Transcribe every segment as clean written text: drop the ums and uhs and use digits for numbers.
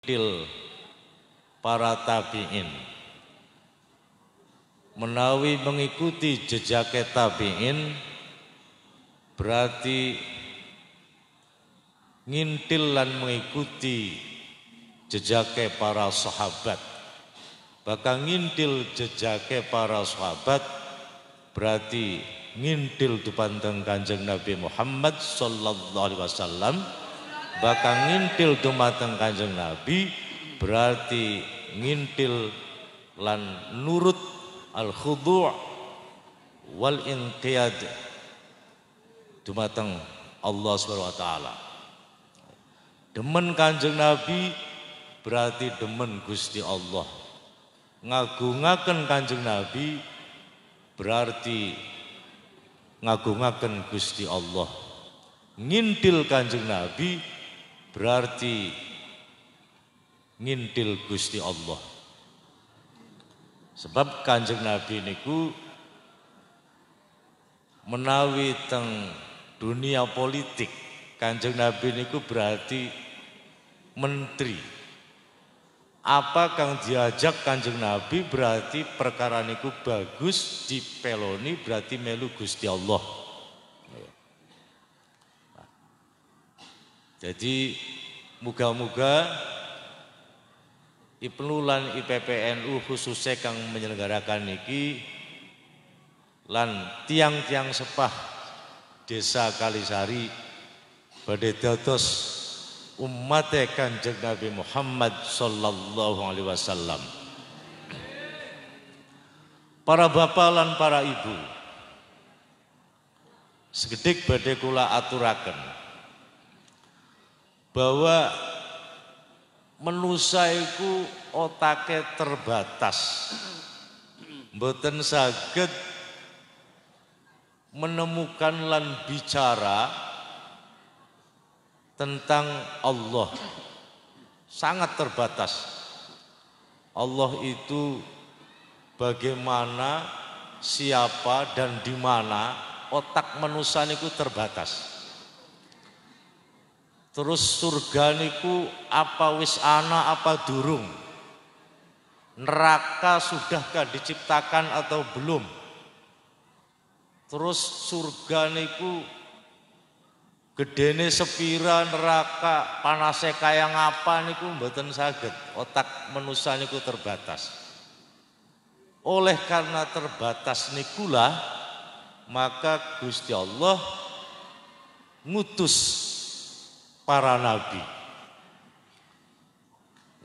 til para tabi'in. Menawi mengikuti jejake tabi'in berarti ngintil lan mengikuti jejake para sahabat. Bahkan ngintil jejake para sahabat berarti ngintil dupanteng Kanjeng Nabi Muhammad sallallahu alaihi wasallam. Bahkan ngintil dumateng Kanjeng Nabi berarti ngintil lan nurut al-khudu' wal inqiyad dumateng Allah Subhanahu wa taala. Demen Kanjeng Nabi berarti demen Gusti Allah. Ngagungaken Kanjeng Nabi berarti ngagungaken Gusti Allah. Ngintil Kanjeng Nabi berarti ngintil Gusti Allah. Sebab Kanjeng Nabi niku menawi teng dunia politik, Kanjeng Nabi niku berarti menteri. Apa kang diajak Kanjeng Nabi berarti perkara niku bagus, dipeloni berarti melu Gusti Allah. Jadi muga-muga IPNU lan IPPNU khususnya kang menyelenggarakan niki lan tiang-tiang sepah Desa Kalisari badhe dados umat Kanjeng Nabi Muhammad sallallahu alaihi wasallam. Para bapak lan para ibu, sekedik badhe kula aturaken bahwa manusia iku otake terbatas. Mboten saged menemukan lan bicara tentang Allah. Sangat terbatas. Allah itu bagaimana, siapa dan di mana, otak manusia niku terbatas. Terus surga niku apa wis ana apa durung? Neraka sudahkah diciptakan atau belum? Terus surga niku gedene sepira, neraka panase kaya ngapa niku mboten saged. Otak manusia niku terbatas. Oleh karena terbatas nikulah maka Gusti Allah ngutus para nabi.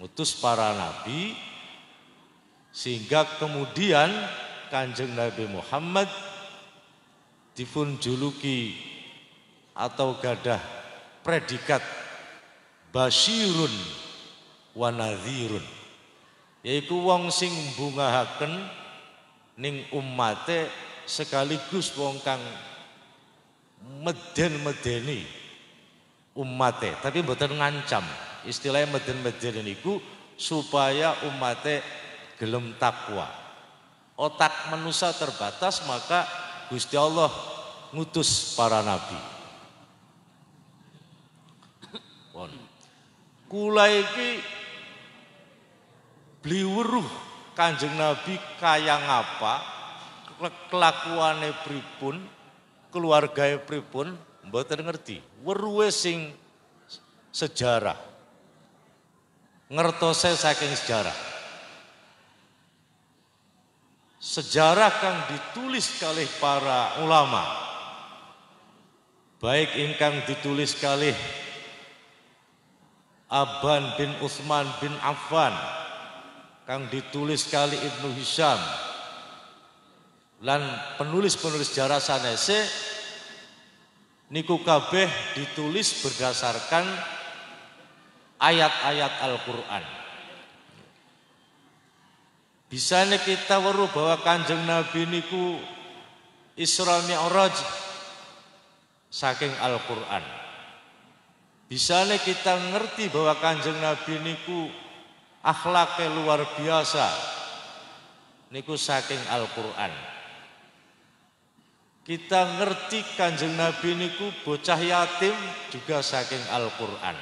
Ngutus para nabi sehingga kemudian Kanjeng Nabi Muhammad dipunjuluki atau gadah predikat basyirun wa nadhirun, yaitu wong sing mbungahaken ning ummate sekaligus wong kang meden-medeni ummate, tapi mboten ngancam. Istilahnya meden-meden niku supaya ummate gelem takwa. Otak manusia terbatas, maka Gusti Allah ngutus para nabi. Kula iki bliweruh Kanjeng Nabi kaya ngapa, kelakuane pripun, keluargae pripun, mboten ngerti. Weruhe sing sejarah. Ngertose saking sejarah. Sejarah kang ditulis kalih para ulama. Baik ingkang ditulis kalih Aban bin Utsman bin Affan, kang ditulis kali Ibnu Hisham, lan penulis-penulis sejarah sanese niku kabeh ditulis berdasarkan ayat-ayat Al-Qur'an. Bisane kita weruh bahwa Kanjeng Nabi niku Isra Mi'raj saking Al-Qur'an. Bisane kita ngerti bahwa Kanjeng Nabi niku akhlaknya luar biasa niku saking Al-Qur'an. Kita ngerti Kanjeng Nabi niku bocah yatim juga saking Al-Qur'an.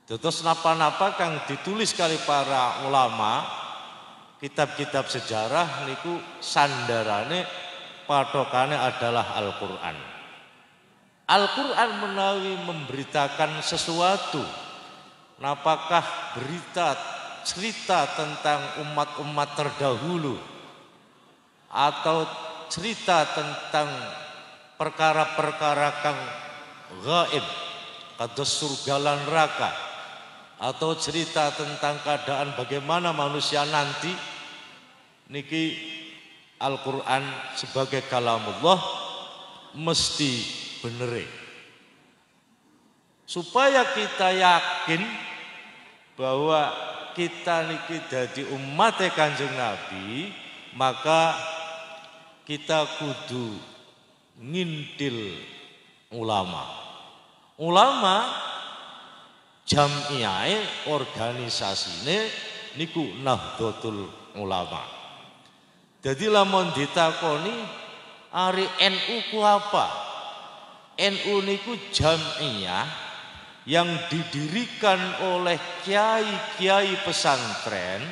Dados napa-napa kang ditulis kali para ulama, kitab-kitab sejarah niku sandarane patokane adalah Al-Qur'an. Al-Qur'an menawi memberitakan sesuatu, apakah berita cerita tentang umat-umat terdahulu atau cerita tentang perkara-perkara kang gaib, kados surga lan neraka, atau cerita tentang keadaan bagaimana manusia nanti, niki Al-Qur'an sebagai kalamullah mesti benere. Supaya kita yakin bahwa kita niki dadi umat Kanjeng Nabi, maka kita kudu ngintil ulama. Ulama jam'iyahe organisasine niku Nahdlatul Ulama. Jadi lamun ditakoni ari NU ku apa? NU niku jam'iyah yang didirikan oleh kiai-kiai pesantren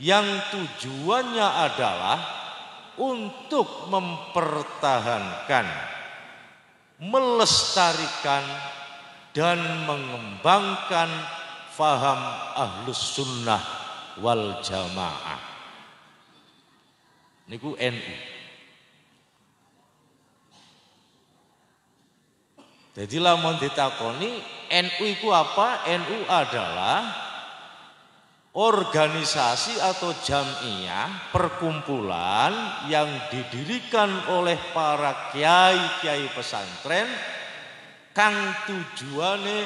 yang tujuannya adalah untuk mempertahankan, melestarikan dan mengembangkan faham Ahlus Sunnah wal Jamaah. Niku NU. Jadi lamun ditakoni NU itu apa? NU adalah organisasi atau jam'iyah, perkumpulan yang didirikan oleh para kiai-kiai pesantren kang tujuane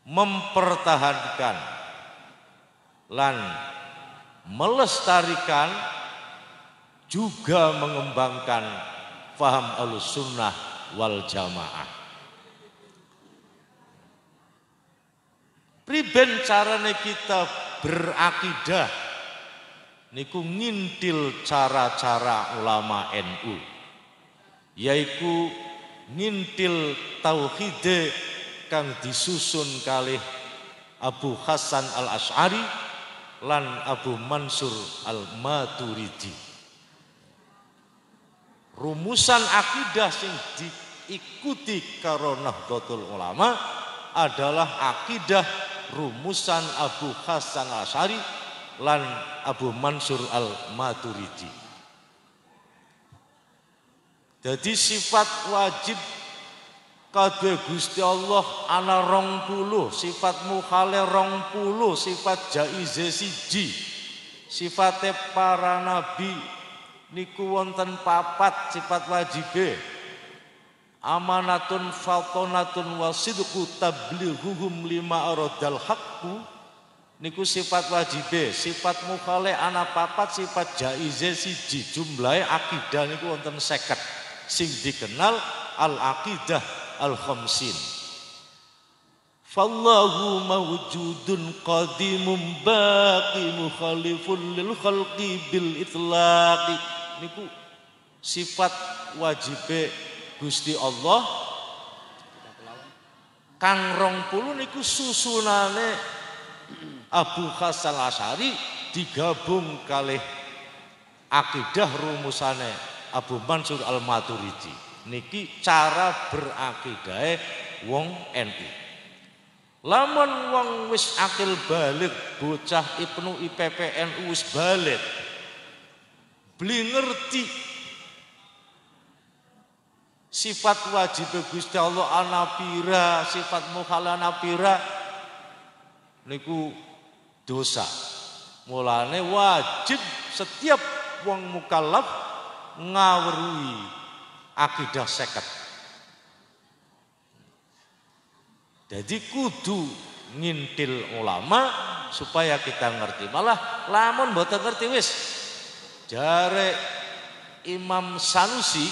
mempertahankan lan melestarikan juga mengembangkan faham Ahlus Sunnah wal Jamaah. Priben carane kita berakidah niku ngintil cara-cara ulama NU, yaitu ngintil tauhid kang disusun kalih Abu Hasan Al-Asy'ari lan Abu Mansur Al-Maturidi. Rumusan akidah sing diikuti karo Nahdlatul Ulama adalah akidah rumusan Abu Hasan Al-Asy'ari lan Abu Mansur Al-Maturidi. Jadi sifat wajib kadhe Gusti Allah ana 20, sifat mukhale 20, sifat jaize siji. Sifate para nabi niku wonten 4 sifat wajibe. Amanatun fatonatun wasidqu tablighuhum lima aradal haqqu niku sifat wajibe. Sifat mukhale ana 4, sifat jaize siji. Jumlahe akidah niku wonten 50 sing dikenal al-aqidah al-khamsin. Fallahu mawjudun qadimun baqi mukhalifun lil khalqi bil itlaqi. Niku sifat wajibe Gusti Allah kang 20 niku susunane Abu Hasan Al-Asy'ari digabung kalih akidah rumusane Abu Mansur Al-Maturidi. Niki cara berakidahe wong NU. Lamun wong wis akil balik, bocah Ibnu IPPNU wis balik, beli ngerti sifat wajib Gusti Allah ana pira, sifat mukhal ana pira, niku dosa. Mulane wajib setiap wong mukallaf ngawruhi akidah 50. Jadi kudu ngintil ulama supaya kita ngerti. Malah lamun mboten ngerti wis jare Imam Sanusi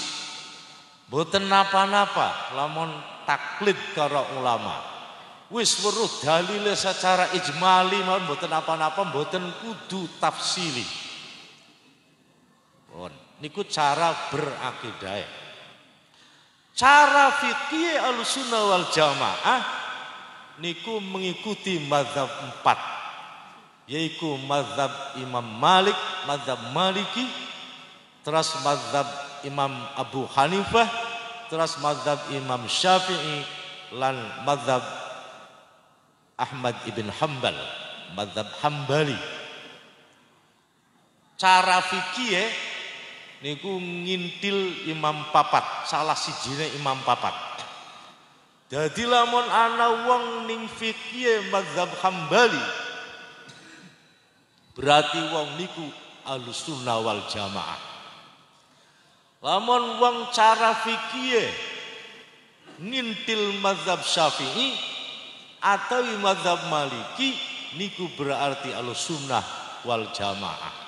mboten napa-napa lamun taklid karo ulama. Wis weruh dalile secara ijmali mawon mboten napa-napa, mboten kudu tafsili. Niku cara berakidah. Cara fikih Ahlussunnah wal Jamaah niku mengikuti mazhab 4, yaitu mazhab Imam Malik, mazhab Maliki, terus mazhab Imam Abu Hanifah, terus mazhab Imam Syafi'i, lan mazhab Ahmad ibn Hanbal, mazhab Hambali. Cara fikih niku ngintil imam papat, salah sijine imam papat. Jadi lamun ana wong ning fikih mazhab Hambali, berarti wong niku Ahlussunnah wal Jamaah. Lamun wong cara fikih ngintil mazhab Syafi'i atau mazhab Maliki, niku berarti Ahlussunnah wal Jamaah.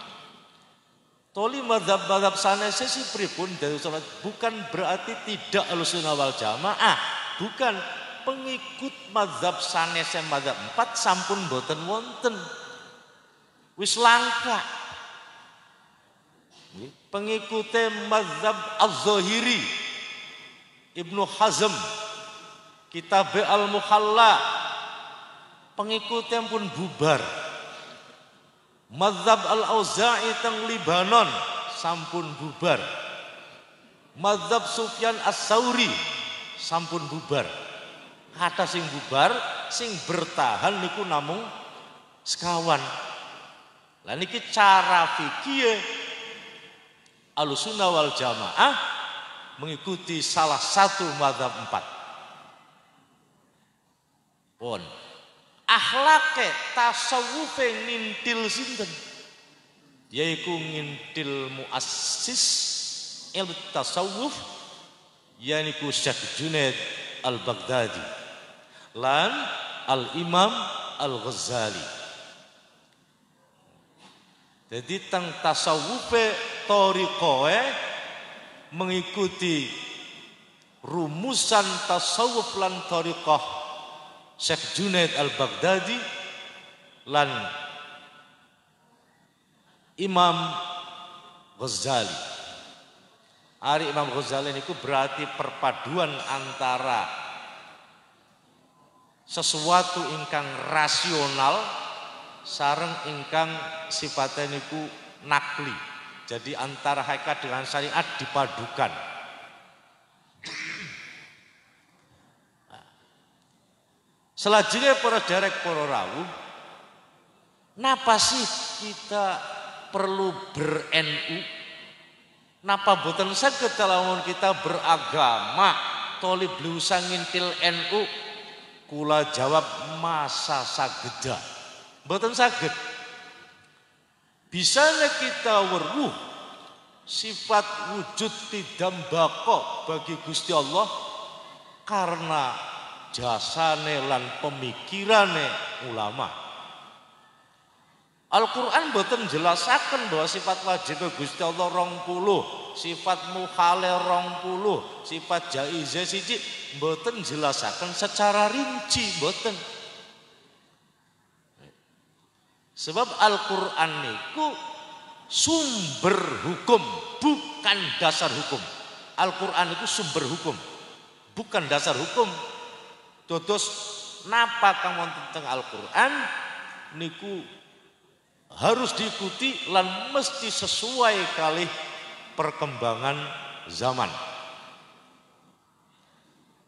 Toli mazhab-mazhab sanese si pripun dari salat, bukan berarti tidak Ahlussunnah wal Jamaah, bukan, pengikut mazhab sanese mazhab 4 sampun boten wonten, wis langka. Pengikute mazhab Az-Zahiri, Ibnu Hazm, Kitab Al-Muhalla, pengikutnya pun bubar. Mazhab Al-Auza'i teng Libanon sampun bubar. Mazhab Sufyan As-Sauri sampun bubar. Kata sing bubar, sing bertahan niku namung sekawan. Lah niki cara fikih Ahlussunnah wal Jamaah mengikuti salah satu mazhab 4. Pun akhlake tasawufe ngintil sinten, yaiku ngintil muassis ilmu tasawuf, yaiku Syekh Junaid Al-Baghdadi lan Al-Imam Al-Ghazali. Jadi teng tasawufe thariqoe mengikuti rumusan tasawuf lan thariqah Syekh Junaid Al-Baghdadi lan Imam Ghazali. Ari Imam Ghazali niku berarti perpaduan antara sesuatu ingkang rasional sareng ingkang sifatnya niku nakli. Jadi antara hakikat dengan syariat dipadukan. Selanjutnya para derek para rawuh, napa sih kita perlu ber-NU? Napa boten saged lamun kita beragama toli blusa ngintil NU? Kula jawab masa sageda. Boten saged. Bisanya kita weruh sifat wujud tidak bako bagi Gusti Allah karena jasane lan pemikirane ulama. Al-Quran boten jelasaken bahwa sifat wajib Gusti Allah 20, sifat mukhale 20, sifat jaize siji, boten jelasaken secara rinci, boten. Sebab Al-Quran niku sumber hukum, bukan dasar hukum. Al-Quran itu sumber hukum, bukan dasar hukum. Todos napa kang wonten teng Al-Qur'an niku harus diikuti lan mesti sesuai kalih perkembangan zaman.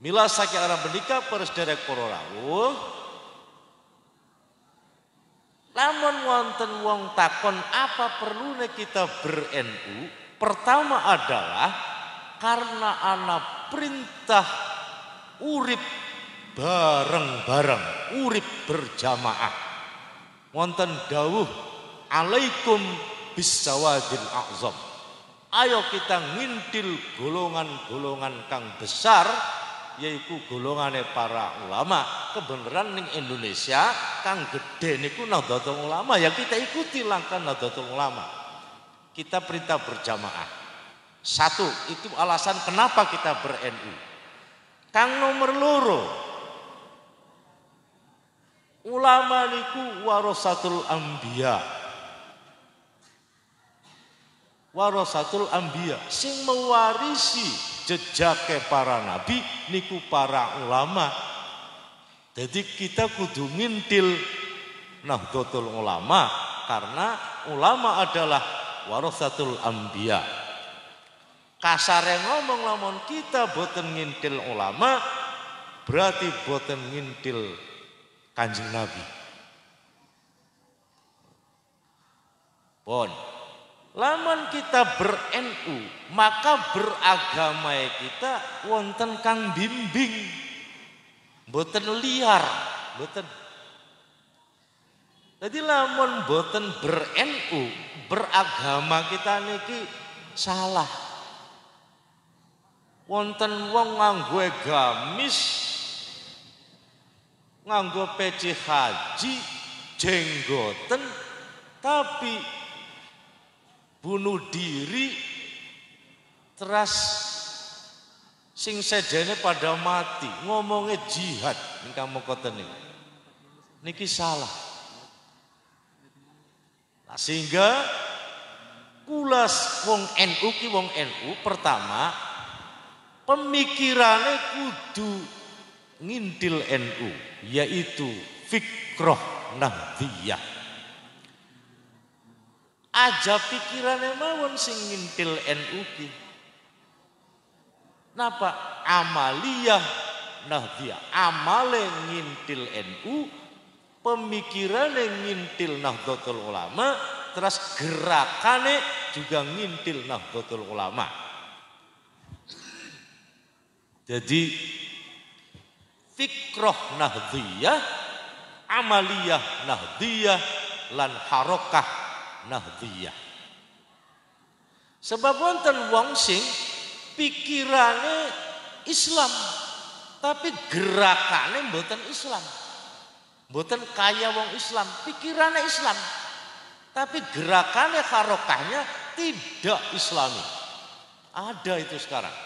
Mila saking arep menika para sedherek para rawuh, lamun wonten wong takon apa perlune kita ber-NU, pertama adalah karena ana perintah urip bareng-bareng, urip berjamaah. Wonten dawuh alaikum bisawadil a'zam. Ayo kita ngintil golongan-golongan kang besar, yaitu golongane para ulama. Kebenaran ning Indonesia kang gede niku Nahdlatul Ulama, ya kita ikuti langkah Nahdlatul Ulama. Kita perintah berjamaah. Satu, itu alasan kenapa kita ber-NU. Kang nomor loro, ulama niku warasatul anbiya. Warasatul anbiya sing mewarisi jejake para nabi niku para ulama. Jadi kita kudu ngintil Nahdlatul Ulama karena ulama adalah warasatul anbiya. Kasare ngomong lamun kita boten ngintil ulama berarti boten ngintil Kanjeng Nabi. Pon. Lamun kita ber-NU, maka beragama kita wonten kang bimbing. Boten liar, boten. Jadi lamun boten ber-NU, beragama kita niki salah. Wonten wong nganggo gamis, nganggo peci haji, jenggoten, tapi bunuh diri, teras sing sejane pada mati, ngomongnya jihad, ini kamu kata niki salah. Nah, sehingga kulas wong NU ki wong NU pertama pemikirannya kudu ngintil NU, yaitu fikroh nahdiyah. Aja pikirannya mawon sing ngintil NU ki. Napa? Amaliyah nahdiyah. Amale ngintil NU, pemikirannya ngintil Nahdlatul Ulama, terus gerakannya juga ngintil Nahdlatul Ulama. Jadi fikroh nahdiyah, amaliyah nahdiyah, lan harokah nahdiyah. Sebab wonten wong sing pikirane Islam tapi gerakane mboten Islam. Mboten kaya wong Islam, pikirane Islam tapi gerakannya harokahnya tidak Islami. Ada itu sekarang.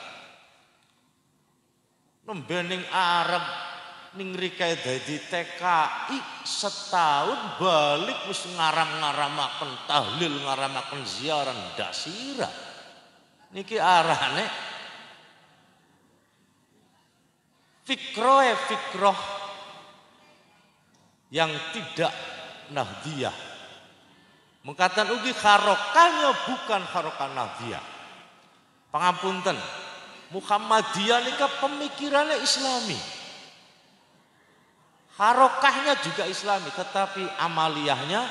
Nembening Arab ning rikai dadi TKI setahun balik wis ngaram-ngaramaken tahlil, ngaramaken ziarah ndak sira. Niki arane fikroh yang tidak nahdiyah. Mengatakan ugi harokahnya bukan harokah nahdiyah. Pangapunten, Muhammadiyah nika pemikirannya Islami. Harokahnya juga Islami, tetapi amaliyahnya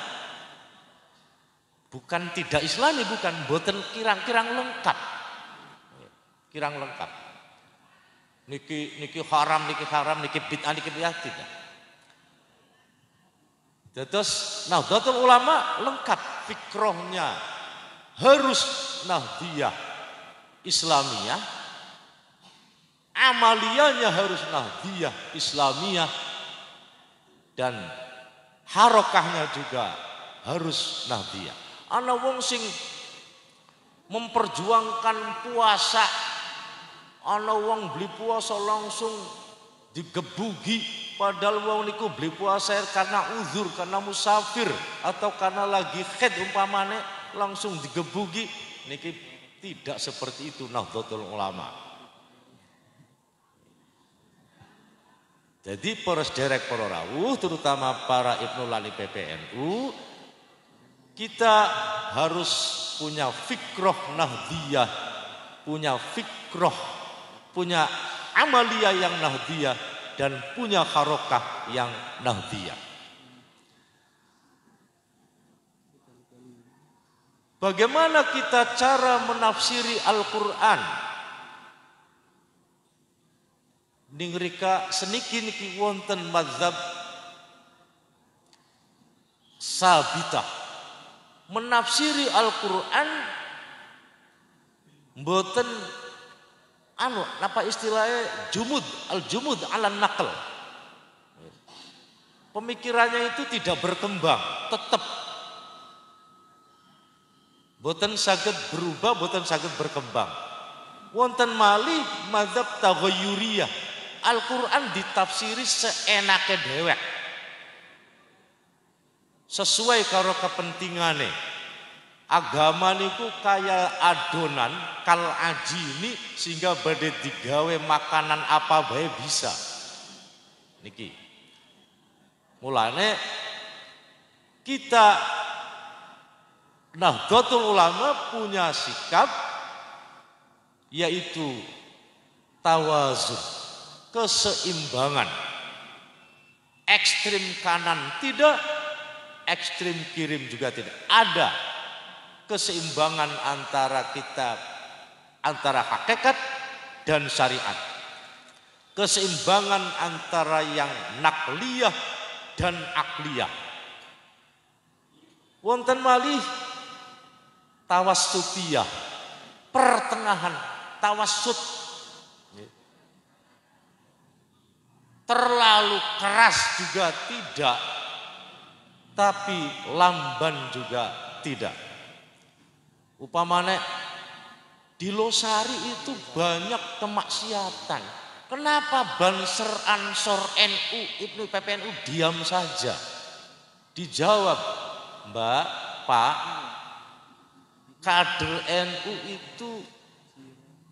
bukan tidak Islami, bukan boten kirang-kirang lengkap. Kirang lengkap. Niki haram, niki bid'ah, niki bid'ah tidak. Terus Nahdlatul Ulama lengkap fikrohnya harus nahdiyah Islamiyah, amaliyahnya harus nahdiyah Islamiyah, dan harokahnya juga harus nahdiyah. Ana wong sing memperjuangkan puasa, ana wong beli puasa langsung digebugi. Padahal wong niku beli puasa karena uzur, karena musafir, atau karena lagi haid umpamane langsung digebugi. Niki tidak seperti itu Nahdlatul Ulama. Jadi para sederek para rawuh, terutama para Ibnu Lali PPNU, kita harus punya fikroh nahdiyah, punya fikroh, punya amaliyah yang nahdiyah, dan punya harokah yang nahdiyah. Bagaimana kita cara menafsiri Al-Quran? Ningrika seniki niki wonten mazhab sabitah. Menafsiri Al-Quran mboten apa istilahnya al-jumud ala naql. Pemikirannya itu tidak berkembang, tetap boten saged berubah, boten saged berkembang. Wonten malih mazhab taghayyuriyah. Al-Quran ditafsiri seenake dhewek, sesuai karo kepentingane. Agama niku kaya adonan kal ajini, sehingga badhe digawe makanan apa bae bisa. Niki Mulane kita Nahdlatul Ulama punya sikap yaitu tawazun, keseimbangan. Ekstrim kanan tidak, ekstrim kiri juga tidak. Ada keseimbangan antara kita, antara hakikat dan syariat. Keseimbangan antara yang nakliyah dan akliyah. Wonten malih tawassutiyah, pertengahan, tawassut. Terlalu keras juga tidak, tapi lamban juga tidak. Upamane di Losari itu banyak kemaksiatan. Kenapa Banser, Ansor, NU, Ibnu PPNU diam saja? Dijawab, Mbak, Pak, kader NU itu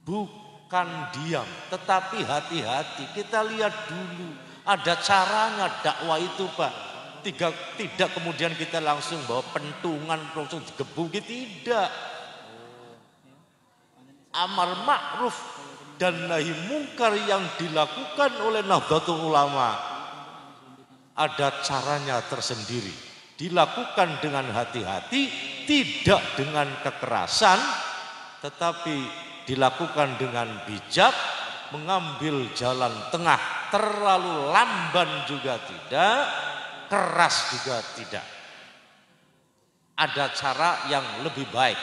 bukan diam, tetapi hati-hati. Kita lihat dulu, ada caranya dakwah itu, Pak. Tidak kemudian kita langsung bawa pentungan, langsung digebuki, tidak. Amar ma'ruf dan nahi mungkar yang dilakukan oleh Nahdlatul Ulama ada caranya tersendiri. Dilakukan dengan hati-hati, tidak dengan kekerasan, tetapi dilakukan dengan bijak, mengambil jalan tengah. Terlalu lamban juga tidak, keras juga tidak. Ada cara yang lebih baik.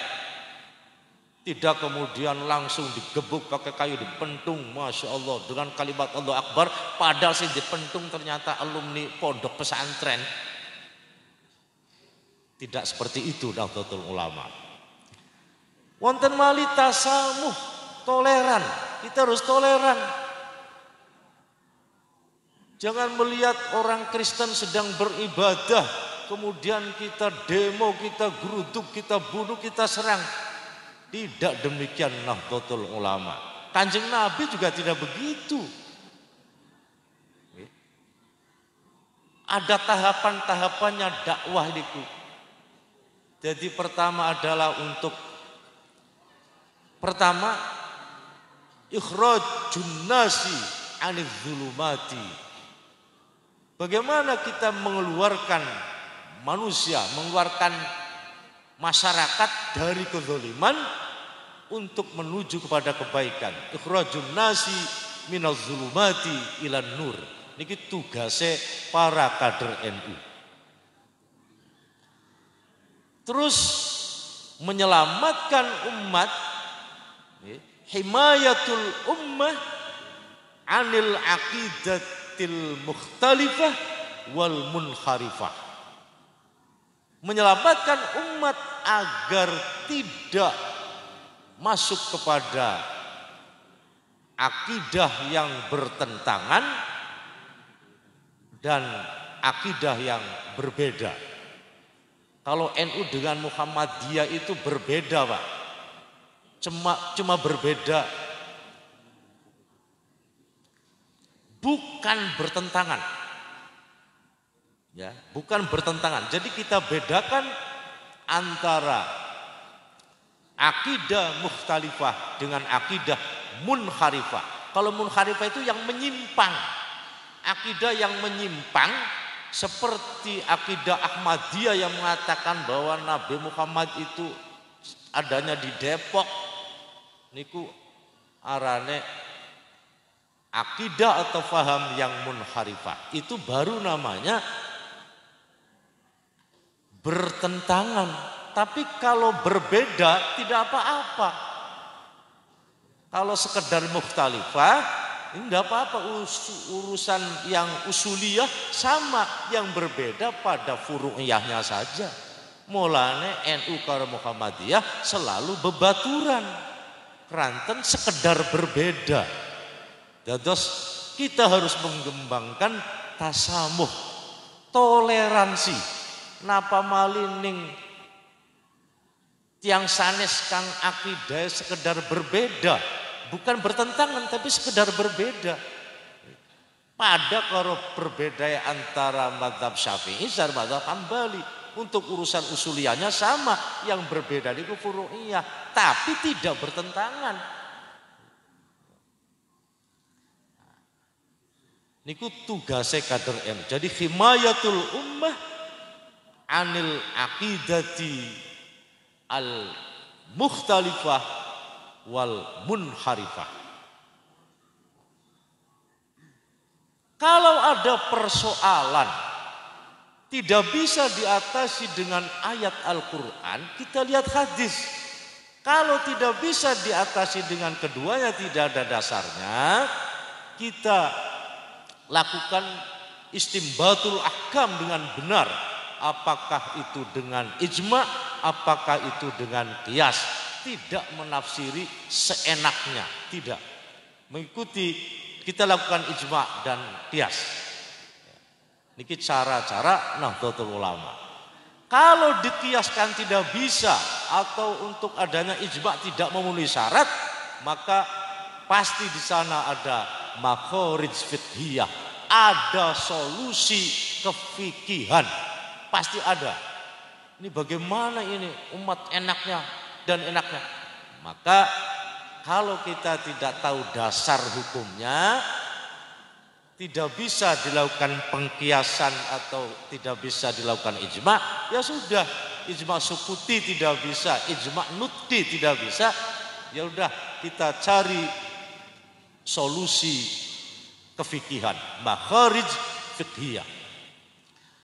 Tidak kemudian langsung digebuk pakai kayu, dipentung, Masya Allah, dengan kalimat Allah Akbar, padahal sih dipentung ternyata alumni pondok pesantren. Tidak seperti itu Nahdlatul Ulama. Wonten malih tasamuh, toleran. Kita harus toleran. Jangan melihat orang Kristen sedang beribadah, kemudian kita demo, kita geruduk, kita bunuh, kita serang. Tidak demikian Nahdlatul Ulama. Kanjeng Nabi juga tidak begitu. Ada tahapan-tahapannya dakwah itu. Jadi pertama adalah ikhrajun nasi anil zulumati. Bagaimana kita mengeluarkan manusia, mengeluarkan masyarakat dari kezaliman untuk menuju kepada kebaikan. Ikhrajun nasi minaz zulumati ilan nur. Niki tugase para kader NU. Terus menyelamatkan umat, himayatul ummah anil aqidatil mukhtalifah wal munharifah. Menyelamatkan umat agar tidak masuk kepada akidah yang bertentangan dan akidah yang berbeda. Kalau NU dengan Muhammadiyah itu berbeda, Pak. Cuma berbeda. Bukan bertentangan. Ya, bukan bertentangan. Jadi kita bedakan antara akidah mukhtalifah dengan akidah munharifah. Kalau munharifah itu yang menyimpang. Akidah yang menyimpang seperti akidah Ahmadiyah yang mengatakan bahwa Nabi Muhammad itu adanya di Depok. Niku arane akidah atau faham yang munharifah. Itu baru namanya bertentangan. Tapi kalau berbeda tidak apa-apa. Kalau sekedar mukhtalifah enggak apa-apa, urusan yang usuliyah sama, yang berbeda pada furu'iyahnya saja. Mulane NU karo Muhammadiyah selalu bebaturan. Keranten sekedar berbeda. Dados kita harus mengembangkan tasamuh, toleransi. Napa malining tiang sanes kang akidah sekedar berbeda. Bukan bertentangan tapi sekedar berbeda. Pada kalau berbeda antara mazhab Syafi'i dan mazhab Hambali, untuk urusan usuliyahnya sama, yang berbeda itu furu'iyah, tapi tidak bertentangan. Niku tugasnya kader M. Jadi himayatul ummah anil aqidati al mukhtalifah wal munharifah. Kalau ada persoalan tidak bisa diatasi dengan ayat Al-Quran, kita lihat hadis. Kalau tidak bisa diatasi dengan keduanya, tidak ada dasarnya, kita lakukan istimbatul ahkam dengan benar. Apakah itu dengan ijma', apakah itu dengan qiyas. Tidak menafsiri seenaknya, tidak. Mengikuti, kita lakukan ijma' dan qiyas. Niki cara-cara Nahdlatul Ulama. Kalau dikiaskan tidak bisa atau untuk adanya ijma' tidak memenuhi syarat, maka pasti di sana ada makharij fiqhiyah, ada solusi kefikihan, pasti ada. Ini bagaimana ini umat enaknya dan enaknya. Maka kalau kita tidak tahu dasar hukumnya, tidak bisa dilakukan pengkiasan atau tidak bisa dilakukan ijma', ya sudah, ijma' sukuti tidak bisa, ijma' nutqi tidak bisa, ya udah kita cari solusi kefikihan, makharij fiqhiyah.